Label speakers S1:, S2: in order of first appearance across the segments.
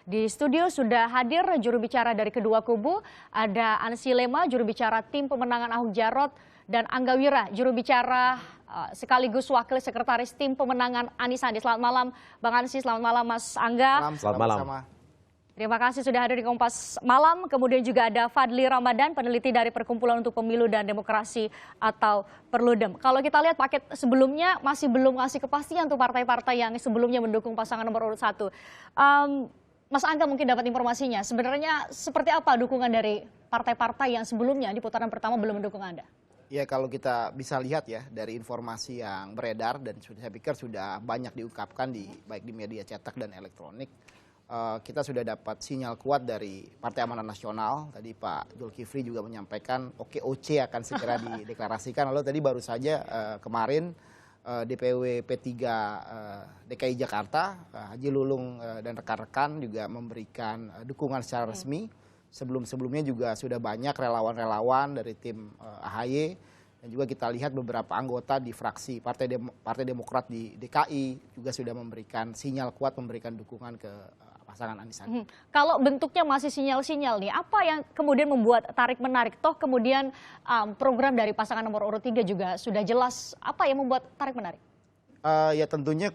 S1: Di studio sudah hadir juru bicara dari kedua kubu, ada Ansy Lema, juru bicara tim pemenangan Ahok Jarot, dan Angga Wira, juru bicara sekaligus wakil sekretaris tim pemenangan Anies Sandi. Selamat malam Bang Ansy, selamat malam Mas Angga.
S2: Selamat malam.
S1: Terima kasih sudah hadir di Kompas Malam. Kemudian juga ada Fadli Ramadan, peneliti dari Perkumpulan untuk Pemilu dan Demokrasi atau Perludem. Kalau kita lihat paket sebelumnya masih belum ngasih kepastian untuk partai-partai yang sebelumnya mendukung pasangan nomor urut 1. Mas Angga mungkin dapat informasinya. Sebenarnya seperti apa dukungan dari partai-partai yang sebelumnya di putaran pertama belum mendukung Anda?
S2: Ya, kalau kita bisa lihat ya dari informasi yang beredar dan saya pikir sudah banyak diungkapkan baik di media cetak dan elektronik. Kita sudah dapat sinyal kuat dari Partai Amanat Nasional. Tadi Pak Zulkifli juga menyampaikan OKOC akan segera dideklarasikan. Lalu tadi baru saja kemarin DPW P3 DKI Jakarta, Haji Lulung dan rekan-rekan juga memberikan dukungan secara resmi. Sebelum-sebelumnya juga sudah banyak relawan-relawan dari tim AHY. Dan juga kita lihat beberapa anggota di fraksi Partai Demokrat di DKI juga sudah memberikan sinyal kuat, memberikan dukungan ke pasangan Anies Sandi.
S1: Kalau bentuknya masih sinyal-sinyal nih, apa yang kemudian membuat tarik-menarik? Toh kemudian program dari pasangan nomor urut 3 juga sudah jelas. Apa yang membuat tarik-menarik?
S2: Ya tentunya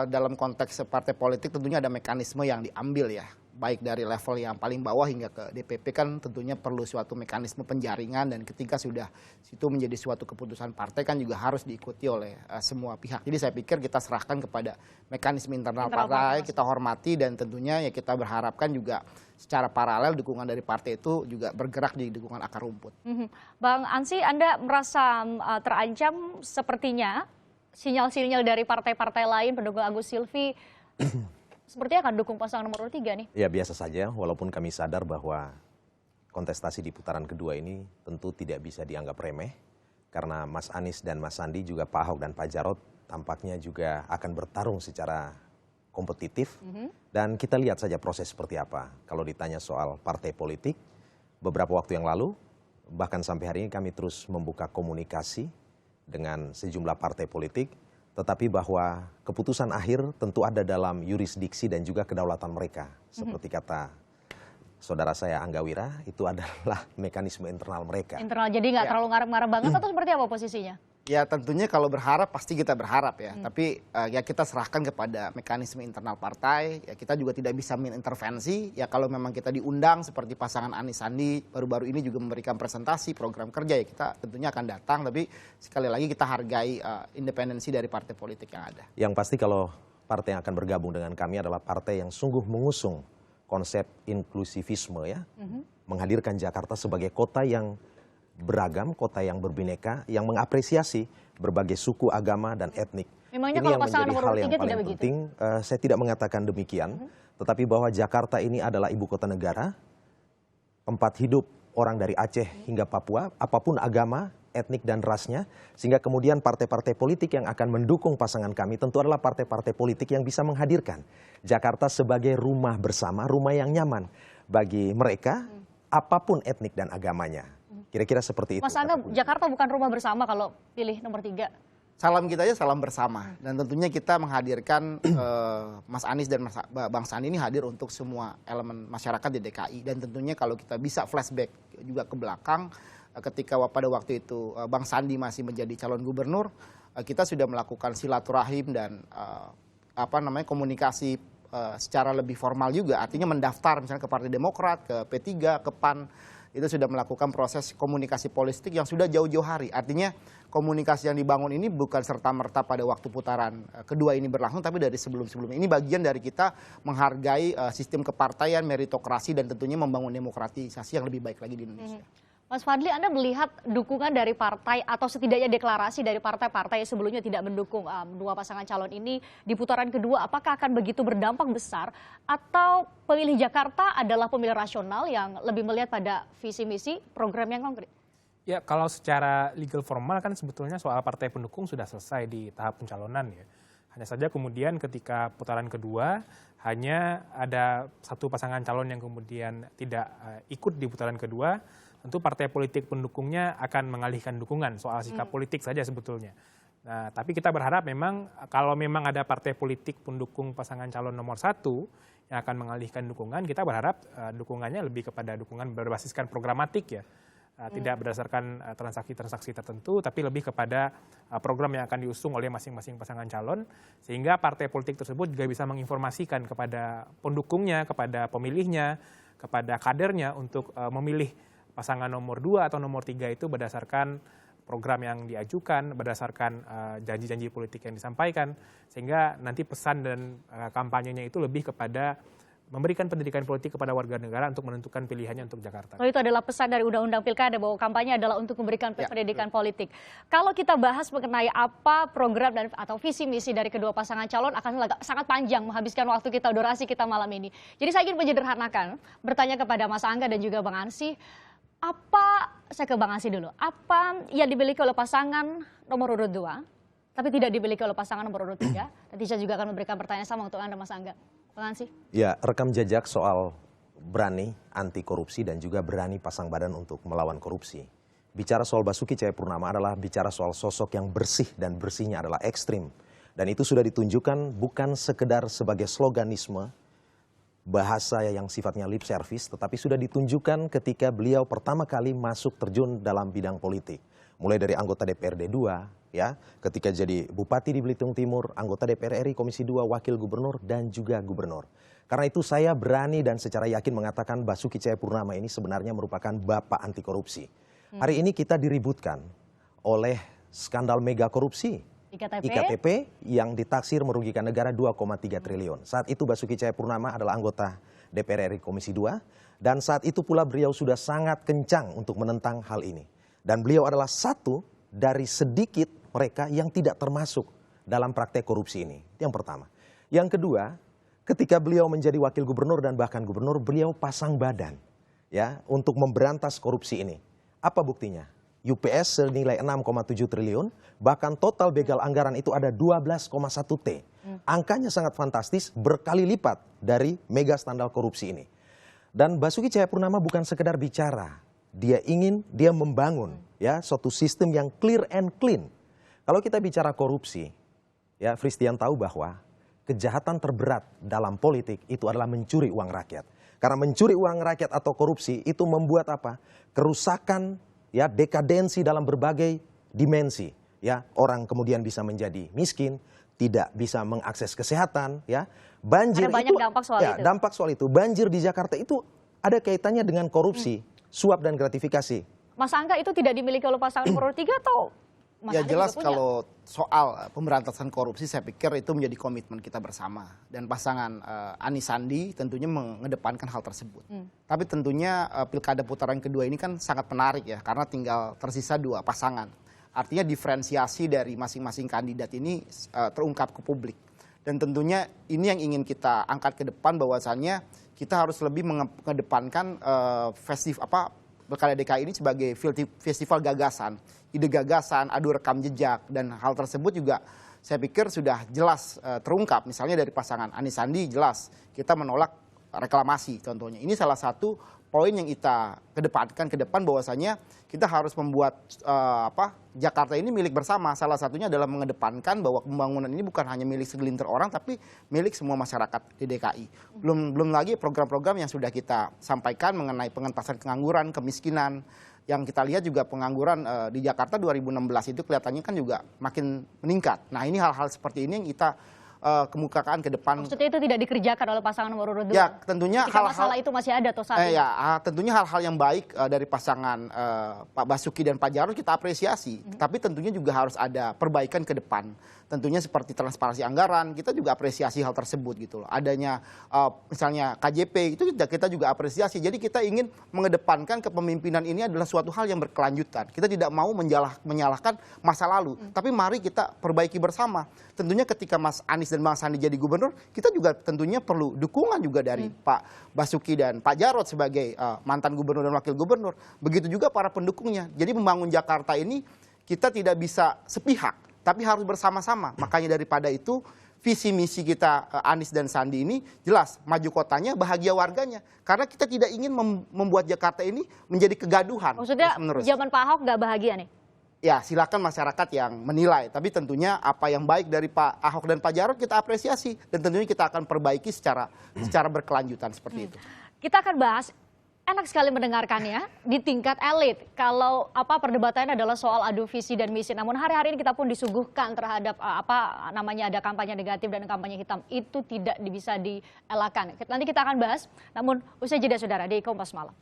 S2: dalam konteks partai politik tentunya ada mekanisme yang diambil ya. Baik dari level yang paling bawah hingga ke DPP kan tentunya perlu suatu mekanisme penjaringan, dan ketika sudah situ menjadi suatu keputusan partai kan juga harus diikuti oleh semua pihak. Jadi saya pikir kita serahkan kepada mekanisme internal partai, kita hormati, dan tentunya ya kita berharapkan juga secara paralel dukungan dari partai itu juga bergerak di dukungan akar rumput.
S1: Bang Ansy, Anda merasa terancam sepertinya sinyal-sinyal dari partai-partai lain pendukung Agus Silvi sepertinya akan dukung pasangan nomor urut 3 nih?
S3: Ya biasa saja, walaupun kami sadar bahwa kontestasi di putaran kedua ini tentu tidak bisa dianggap remeh. Karena Mas Anies dan Mas Sandi, juga Pak Ahok dan Pak Jarot tampaknya juga akan bertarung secara kompetitif. Dan kita lihat saja proses seperti apa. Kalau ditanya soal partai politik, beberapa waktu yang lalu, bahkan sampai hari ini kami terus membuka komunikasi dengan sejumlah partai politik. Tetapi bahwa keputusan akhir tentu ada dalam yurisdiksi dan juga kedaulatan mereka. Seperti kata saudara saya Angga Wira, itu adalah mekanisme internal mereka.
S1: Internal, jadi nggak terlalu ngarep-ngarep banget atau seperti apa posisinya? Ya
S2: tentunya kalau berharap pasti kita berharap ya. Tapi ya kita serahkan kepada mekanisme internal partai. Ya kita juga tidak bisa mengintervensi. Ya kalau memang kita diundang seperti pasangan Anies Sandi baru-baru ini juga memberikan presentasi program kerja, ya kita tentunya akan datang. Tapi sekali lagi kita hargai independensi dari partai politik yang ada.
S3: Yang pasti kalau partai yang akan bergabung dengan kami adalah partai yang sungguh mengusung konsep inklusivisme ya. Menghadirkan Jakarta sebagai kota yang beragam, kota yang berbineka, yang mengapresiasi berbagai suku, agama, dan etnik.
S1: Memangnya
S3: ini
S1: kalau
S3: yang
S1: pasangan
S3: menjadi
S1: nomor
S3: hal
S1: urut
S3: yang
S1: 3
S3: paling
S1: tidak
S3: penting. Saya tidak mengatakan demikian, tetapi bahwa Jakarta ini adalah ibu kota negara, tempat hidup orang dari Aceh hingga Papua, apapun agama, etnik, dan rasnya, sehingga kemudian partai-partai politik yang akan mendukung pasangan kami tentu adalah partai-partai politik yang bisa menghadirkan Jakarta sebagai rumah bersama, rumah yang nyaman bagi mereka, apapun etnik dan agamanya. Kira-kira seperti itu.
S1: Mas Angga, Jakarta bukan rumah bersama kalau pilih nomor 3.
S2: Salam kita aja salam bersama. Dan tentunya kita menghadirkan Mas Anies dan Bang Sandi ini hadir untuk semua elemen masyarakat di DKI. Dan tentunya kalau kita bisa flashback juga ke belakang, ketika pada waktu itu Bang Sandi masih menjadi calon gubernur, kita sudah melakukan silaturahim dan komunikasi secara lebih formal juga. Artinya mendaftar misalnya ke Partai Demokrat, ke P3, ke PAN. Itu sudah melakukan proses komunikasi politik yang sudah jauh-jauh hari. Artinya komunikasi yang dibangun ini bukan serta-merta pada waktu putaran kedua ini berlangsung, tapi dari sebelum-sebelumnya. Ini bagian dari kita menghargai sistem kepartaian, meritokrasi, dan tentunya membangun demokratisasi yang lebih baik lagi di Indonesia.
S1: Mas Fadli, Anda melihat dukungan dari partai atau setidaknya deklarasi dari partai-partai yang sebelumnya tidak mendukung dua pasangan calon ini di putaran kedua, apakah akan begitu berdampak besar atau pemilih Jakarta adalah pemilih rasional yang lebih melihat pada visi misi program yang konkret?
S4: Ya, kalau secara legal formal kan sebetulnya soal partai pendukung sudah selesai di tahap pencalonan ya. Hanya saja kemudian ketika putaran kedua hanya ada satu pasangan calon yang kemudian tidak ikut di putaran kedua, tentu partai politik pendukungnya akan mengalihkan dukungan soal sikap politik saja sebetulnya. Nah, tapi kita berharap memang kalau memang ada partai politik pendukung pasangan calon nomor 1 yang akan mengalihkan dukungan, kita berharap dukungannya lebih kepada dukungan berbasiskan programatik ya. Tidak berdasarkan transaksi-transaksi tertentu, tapi lebih kepada program yang akan diusung oleh masing-masing pasangan calon, sehingga partai politik tersebut juga bisa menginformasikan kepada pendukungnya, kepada pemilihnya, kepada kadernya untuk memilih pasangan nomor 2 atau nomor 3 itu berdasarkan program yang diajukan, berdasarkan janji-janji politik yang disampaikan, sehingga nanti pesan dan kampanyenya itu lebih kepada memberikan pendidikan politik kepada warga negara untuk menentukan pilihannya untuk Jakarta.
S1: Oh, itu adalah pesan dari Undang-Undang Pilkada bahwa kampanye adalah untuk memberikan pendidikan politik. Kalau kita bahas mengenai apa program dan atau visi misi dari kedua pasangan calon akan sangat panjang menghabiskan waktu kita, durasi kita malam ini. Jadi saya ingin menyederhanakan, bertanya kepada Mas Angga dan juga Bang Ansy, saya ke Bang Ansy dulu, apa yang dimiliki oleh pasangan nomor urut 2, tapi tidak dimiliki oleh pasangan nomor urut 3? Nanti saya juga akan memberikan pertanyaan sama untuk Anda, Mas Angga. Bang Ansy?
S3: Ya, rekam jejak soal berani anti korupsi dan juga berani pasang badan untuk melawan korupsi. Bicara soal Basuki Cahayapurnama adalah bicara soal sosok yang bersih dan bersihnya adalah ekstrim. Dan itu sudah ditunjukkan bukan sekedar sebagai sloganisme, bahasa yang sifatnya lip service, tetapi sudah ditunjukkan ketika beliau pertama kali masuk terjun dalam bidang politik. Mulai dari anggota DPRD 2, ya, ketika jadi bupati di Belitung Timur, anggota DPR RI Komisi 2, wakil gubernur, dan juga gubernur. Karena itu saya berani dan secara yakin mengatakan Basuki Cahayapurnama ini sebenarnya merupakan bapak anti korupsi. Hari ini kita diributkan oleh skandal mega korupsi. IKTP yang ditaksir merugikan negara 2,3 triliun. Saat itu Basuki Cahayapurnama adalah anggota DPR RI Komisi 2, dan saat itu pula beliau sudah sangat kencang untuk menentang hal ini. Dan beliau adalah satu dari sedikit mereka yang tidak termasuk dalam praktek korupsi ini. Yang pertama. Yang kedua, ketika beliau menjadi wakil gubernur dan bahkan gubernur, beliau pasang badan ya untuk memberantas korupsi ini. Apa buktinya? UPS senilai 6,7 triliun, bahkan total begal anggaran itu ada 12,1 T. Angkanya sangat fantastis, berkali lipat dari mega skandal korupsi ini. Dan Basuki Cahayapurnama bukan sekedar bicara. Dia membangun ya suatu sistem yang clear and clean. Kalau kita bicara korupsi, ya Fristian tahu bahwa kejahatan terberat dalam politik itu adalah mencuri uang rakyat. Karena mencuri uang rakyat atau korupsi itu membuat apa? Kerusakan, ya dekadensi dalam berbagai dimensi. Ya, orang kemudian bisa menjadi miskin, tidak bisa mengakses kesehatan, ya. Banjir
S1: ada banyak dampak soal itu.
S3: Dampak soal itu. Banjir di Jakarta itu ada kaitannya dengan korupsi. Suap dan gratifikasi.
S1: Mas Angga, itu tidak dimiliki oleh pasangan nomor 3 atau Mas
S2: ya
S1: Andi
S2: jelas
S1: juga punya?
S2: Kalau soal pemberantasan korupsi saya pikir itu menjadi komitmen kita bersama. Dan pasangan Anies Sandi tentunya mengedepankan hal tersebut. Tapi tentunya pilkada putaran kedua ini kan sangat menarik ya. Karena tinggal tersisa 2 pasangan. Artinya diferensiasi dari masing-masing kandidat ini terungkap ke publik. Dan tentunya ini yang ingin kita angkat ke depan, bahwasannya kita harus lebih mengedepankan Pilkada DKI ini sebagai festival gagasan, ide gagasan, adu rekam jejak, dan hal tersebut juga saya pikir sudah jelas terungkap. Misalnya dari pasangan Anies Sandi jelas kita menolak reklamasi contohnya. Ini salah satu poin yang kita kedepankan ke depan, bahwasanya kita harus membuat Jakarta ini milik bersama. Salah satunya adalah mengedepankan bahwa pembangunan ini bukan hanya milik segelintir orang, tapi milik semua masyarakat di DKI. Belum lagi program-program yang sudah kita sampaikan mengenai pengentasan pengangguran, kemiskinan. Yang kita lihat juga pengangguran di Jakarta 2016 itu kelihatannya kan juga makin meningkat. Nah, ini hal-hal seperti ini yang kita kemukakan ke depan.
S1: Maksudnya itu tidak dikerjakan oleh pasangan nomor urut 2?
S2: Ya, tentunya hal-hal
S1: masalah itu masih ada atau saat ini?
S2: Tentunya hal-hal yang baik dari pasangan Pak Basuki dan Pak Jarod kita apresiasi. Tapi tentunya juga harus ada perbaikan ke depan. Tentunya seperti transparansi anggaran, kita juga apresiasi hal tersebut gitu loh. Adanya misalnya KJP, itu kita juga apresiasi. Jadi kita ingin mengedepankan kepemimpinan ini adalah suatu hal yang berkelanjutan. Kita tidak mau menyalahkan masa lalu, tapi mari kita perbaiki bersama. Tentunya ketika Mas Anies dan Bang Sandi jadi gubernur, kita juga tentunya perlu dukungan juga dari Pak Basuki dan Pak Jarod sebagai mantan gubernur dan wakil gubernur. Begitu juga para pendukungnya. Jadi membangun Jakarta ini kita tidak bisa sepihak, tapi harus bersama-sama. Makanya daripada itu visi misi kita Anies dan Sandi ini jelas, maju kotanya, bahagia warganya. Karena kita tidak ingin membuat Jakarta ini menjadi kegaduhan.
S1: Maksudnya zaman Pak Ahok nggak bahagia nih?
S2: ya silakan masyarakat yang menilai. Tapi tentunya apa yang baik dari Pak Ahok dan Pak Jarot kita apresiasi. Dan tentunya kita akan perbaiki secara berkelanjutan seperti itu.
S1: Kita akan bahas, enak sekali mendengarkannya di tingkat elit. Kalau perdebatannya adalah soal adu visi dan misi. Namun hari-hari ini kita pun disuguhkan terhadap ada kampanye negatif dan kampanye hitam. Itu tidak bisa dielakkan. Nanti kita akan bahas. Namun usai jeda saudara di Kompas Malam.